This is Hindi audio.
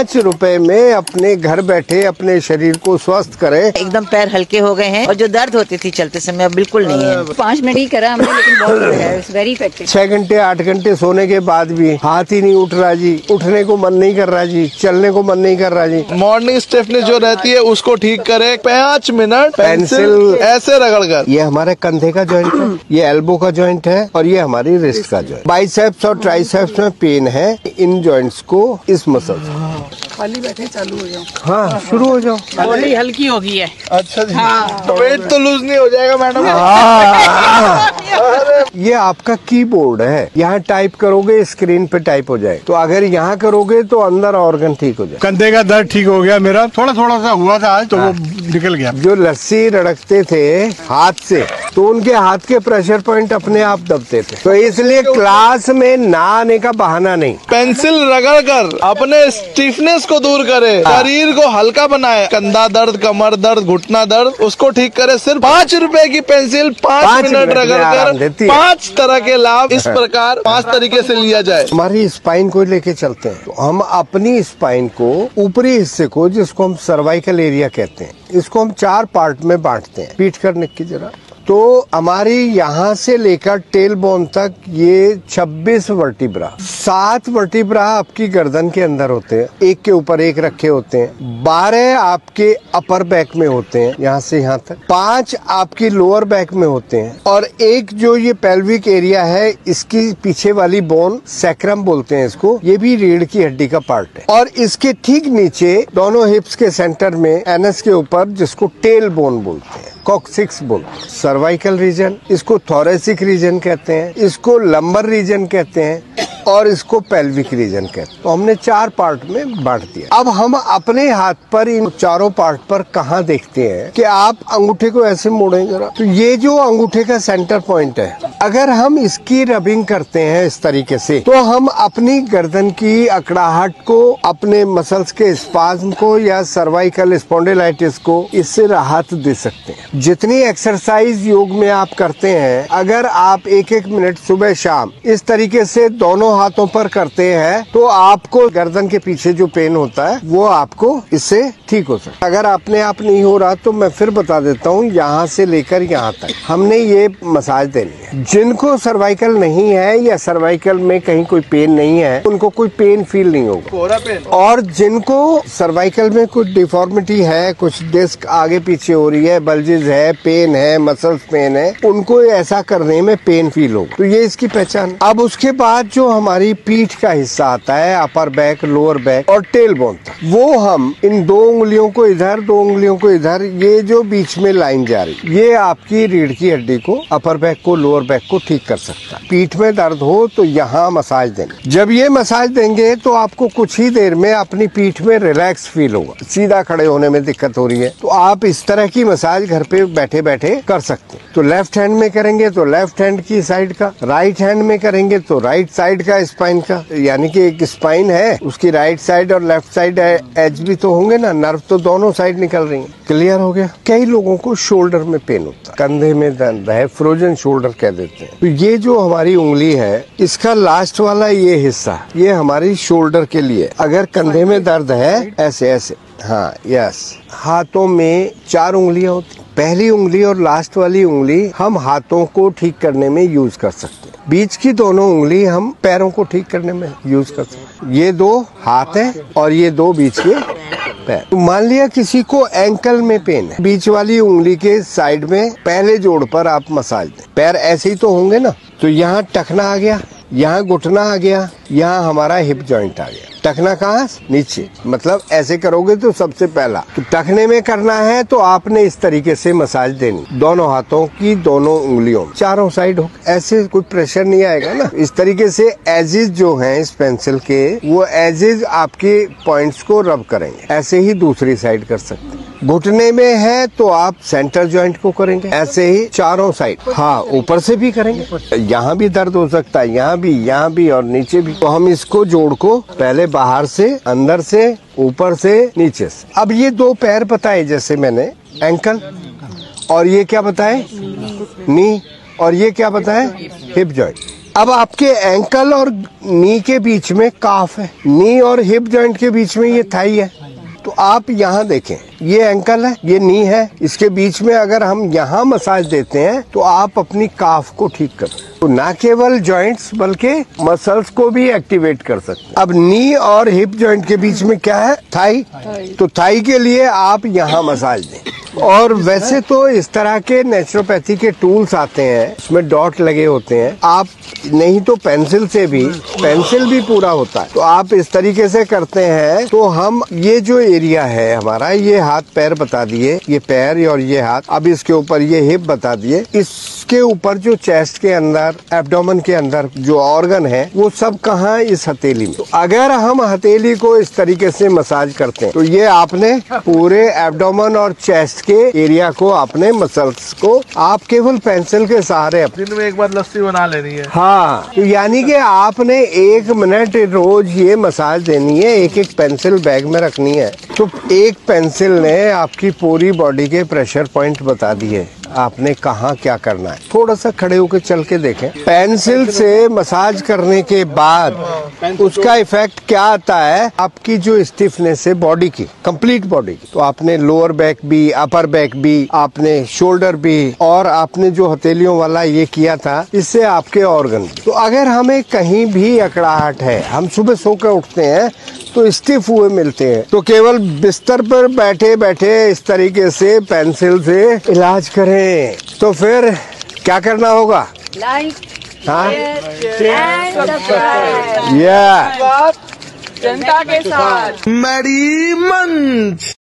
5 रुपए में अपने घर बैठे अपने शरीर को स्वस्थ करें। एकदम पैर हल्के हो गए हैं और जो दर्द होती थी चलते समय अब बिल्कुल नहीं है। 5 मिनट ही करा हमने, लेकिन बहुत वेरी इफेक्टिव। 6 घंटे 8 घंटे सोने के बाद भी हाथ ही नहीं उठ रहा जी, उठने को मन नहीं कर रहा जी, चलने को मन नहीं कर रहा जी। मॉर्निंग स्टिफनेस जो रहती है उसको ठीक करे। 5 मिनट पेंसिल ऐसे रगड़ कर। ये हमारे कंधे का जॉइंट है, ये एल्बो का जॉइंट है और ये हमारी रिस्ट का जॉइंट। बाइसेप्स और ट्राइसेप्स में पेन है, इन जॉइंट्स को इस मसल खाली बैठे चालू हो जाओ। हाँ शुरू हो जाओ। बॉडी हल्की हो गई है। अच्छा जी। तो वेट तो लूज नहीं हो जाएगा मैडम? ये आपका कीबोर्ड है, यहाँ टाइप करोगे स्क्रीन पे टाइप हो जाए। तो अगर यहाँ करोगे तो अंदर ऑर्गन ठीक हो जाए। कंधे का दर्द ठीक हो गया मेरा, थोड़ा सा हुआ था आज, तो वो निकल गया। जो लस्सी रड़कते थे हाथ से, तो उनके हाथ के प्रेशर पॉइंट अपने आप दबते थे। तो इसलिए क्लास में ना आने का बहाना नहीं। पेंसिल रगड़ कर अपने स्टिफनेस को दूर करे, शरीर को हल्का बनाए। कंधा दर्द, कमर दर्द, घुटना दर्द, उसको ठीक करे। सिर्फ 5 रुपए की पेंसिल 5 मिनट रगड़ कर 5 तरह के लाभ इस प्रकार 5 तरीके से लिया जाए। हमारी स्पाइन को लेके चलते हैं, तो हम अपनी स्पाइन को ऊपरी हिस्से को, जिसको हम सर्वाइकल एरिया कहते हैं, इसको हम 4 पार्ट में बांटते हैं। पीठ करने की जरा, तो हमारी यहाँ से लेकर टेल बोन तक ये 26 वर्टिब्रा, 7 वर्टिब्रा आपकी गर्दन के अंदर होते हैं, एक के ऊपर एक रखे होते हैं। 12 आपके अपर बैक में होते हैं, यहाँ से यहाँ तक। 5 आपकी लोअर बैक में होते हैं, और एक जो ये पेल्विक एरिया है, इसकी पीछे वाली बोन सैक्रम बोलते हैं इसको, ये भी रीढ़ की हड्डी का पार्ट है। और इसके ठीक नीचे दोनों हिप्स के सेंटर में एनस के ऊपर, जिसको टेल बोन बोलते हैं, कॉक्सिक्स बोलते हैं। सर्वाइकल रीजन, इसको थोरेसिक रीजन कहते हैं, इसको लंबर रीजन कहते हैं, और इसको पेल्विक रीजन कहते हैं। तो हमने 4 पार्ट में बांट दिया। अब हम अपने हाथ पर इन चारों पार्ट पर कहाँ देखते हैं कि आप अंगूठे को ऐसे मोड़ें जरा, तो ये जो अंगूठे का सेंटर पॉइंट है, अगर हम इसकी रबिंग करते हैं इस तरीके से, तो हम अपनी गर्दन की अकड़ाहट को, अपने मसल्स के स्पाज्म को या सर्वाइकल स्पॉन्डिलाइटिस को इससे राहत दे सकते हैं। जितनी एक्सरसाइज योग में आप करते हैं, अगर आप 1-1 मिनट सुबह शाम इस तरीके से दोनों हाथों पर करते हैं, तो आपको गर्दन के पीछे जो पेन होता है वो आपको इससे ठीक हो सकता है। अगर अपने आप नहीं हो रहा तो मैं फिर बता देता हूँ, यहाँ से लेकर यहाँ तक हमने ये मसाज देनी है। जिनको सर्वाइकल नहीं है या सर्वाइकल में कहीं कोई पेन नहीं है, उनको कोई पेन फील नहीं होगा। और जिनको सर्वाइकल में कुछ डिफॉर्मिटी है, कुछ डिस्क आगे पीछे हो रही है, बल्जेस है, पेन है, मसल्स पेन है, उनको ऐसा करने में पेन फील होगा। तो ये इसकी पहचान। अब उसके बाद जो हमारी पीठ का हिस्सा आता है, अपर बैक, लोअर बैक और टेल बोन तक, वो हम इन 2 उंगलियों को इधर, 2 उंगलियों को इधर, ये जो बीच में लाइन जा रही, ये आपकी रीढ़ की हड्डी को, अपर बैक को, लोअर बैक को ठीक कर सकता है। पीठ में दर्द हो तो यहाँ मसाज देंगे। जब ये मसाज देंगे तो आपको कुछ ही देर में अपनी पीठ में रिलैक्स फील होगा। सीधा खड़े होने में दिक्कत हो रही है तो आप इस तरह की मसाज घर पे बैठे बैठे कर सकते हैं। तो लेफ्ट हैंड में करेंगे तो लेफ्ट हैंड की साइड का, राइट हैंड में करेंगे तो राइट साइड का स्पाइन का, यानी कि एक स्पाइन है, उसकी राइट साइड और लेफ्ट साइड एज भी तो होंगे ना, नर्व तो दोनों साइड निकल रही है। क्लियर हो गया? कई लोगों को शोल्डर में पेन होता है, कंधे में दर्द है, फ्रोजन शोल्डर कह देते हैं। तो ये जो हमारी उंगली है, इसका लास्ट वाला ये हिस्सा, ये हमारी शोल्डर के लिए। अगर कंधे में दर्द है, ऐसे ऐसे, हाँ यस। हाथों में 4 उंगलियां होती, पहली उंगली और लास्ट वाली उंगली हम हाथों को ठीक करने में यूज कर सकते हैं। बीच की दोनों उंगली हम पैरों को ठीक करने में यूज कर सकते हैं। ये 2 हाथ हैं और ये 2 बीच के पैर। तो मान लिया किसी को एंकल में पेन है, बीच वाली उंगली के साइड में पहले जोड़ पर आप मसाज दें। पैर ऐसे ही तो होंगे ना, तो यहाँ टखना आ गया, यहाँ घुटना आ गया, यहाँ हमारा हिप जॉइंट आ गया। टखना कहाँ? नीचे, मतलब ऐसे करोगे तो सबसे पहला। तो टखने में करना है तो आपने इस तरीके से मसाज देनी, दोनों हाथों की दोनों उंगलियों, चारों साइड हो। ऐसे कोई प्रेशर नहीं आएगा ना। इस तरीके से एजेस जो हैं इस पेंसिल के, वो एजेस आपके पॉइंट्स को रब करेंगे। ऐसे ही दूसरी साइड कर सकते हैं। घुटने में है तो आप सेंटर जॉइंट को करेंगे, ऐसे ही चारों साइड। हाँ, ऊपर से भी करेंगे, यहाँ भी दर्द हो सकता है, यहाँ भी और नीचे भी। तो हम इसको जोड़ को पहले बाहर से, अंदर से, ऊपर से, नीचे से। अब ये 2 पैर बताए, जैसे मैंने एंकल, और ये क्या बताए? नी, और ये क्या बताए? Hip joint. अब आपके एंकल और नी के बीच में काफ है, नी और हिप जॉइंट के बीच में ये थाई है। तो आप यहाँ देखें, ये एंकल है, ये नी है, इसके बीच में अगर हम यहाँ मसाज देते हैं तो आप अपनी काफ को ठीक कर सकते, तो ना केवल जॉइंट्स बल्कि मसल्स को भी एक्टिवेट कर सकते। अब नी और हिप जॉइंट के बीच में क्या है? थाई। तो थाई के लिए आप यहाँ मसाज दें। और वैसे तो इस तरह के नेचुरोपैथी के टूल्स आते हैं, उसमें डॉट लगे होते हैं, आप नहीं तो पेंसिल से भी, पेंसिल भी पूरा होता है, तो आप इस तरीके से करते हैं। तो हम ये जो एरिया है हमारा, ये हाथ पैर बता दिए, ये पैर और ये हाथ, अब इसके ऊपर ये हिप बता दिए, इसके ऊपर जो चेस्ट के अंदर, एब्डोमेन के अंदर जो ऑर्गन है वो सब कहाँ? इस हथेली में। तो अगर हम हथेली को इस तरीके से मसाज करते हैं तो ये आपने पूरे एब्डोमेन और चेस्ट के एरिया को, आपने मसल्स को आप केवल पेंसिल के सहारे दिन में एक बार लस्सी बना लेनी है। हाँ, तो यानी कि आपने 1 मिनट रोज ये मसाज देनी है, एक एक पेंसिल बैग में रखनी है। तो एक पेंसिल ने आपकी पूरी बॉडी के प्रेशर पॉइंट बता दिए, आपने कहाँ क्या करना है। थोड़ा सा खड़े होकर चल के देखें। पेंसिल से मसाज करने के बाद उसका इफेक्ट क्या आता है? आपकी जो स्टिफनेस है बॉडी की, कंप्लीट बॉडी की, तो आपने लोअर बैक भी, अपर बैक भी, आपने शोल्डर भी, और आपने जो हथेलियों वाला ये किया था, इससे आपके ऑर्गन। तो अगर हमें कहीं भी अकड़ाहट है, हम सुबह सो कर उठते हैं तो स्टिफ हुए मिलते हैं, तो केवल बिस्तर पर बैठे बैठे इस तरीके से पेंसिल से इलाज करें। तो फिर क्या करना होगा? लाइक, हाँ, सब्सक्राइब। या जनता के साथ मेरी मंच।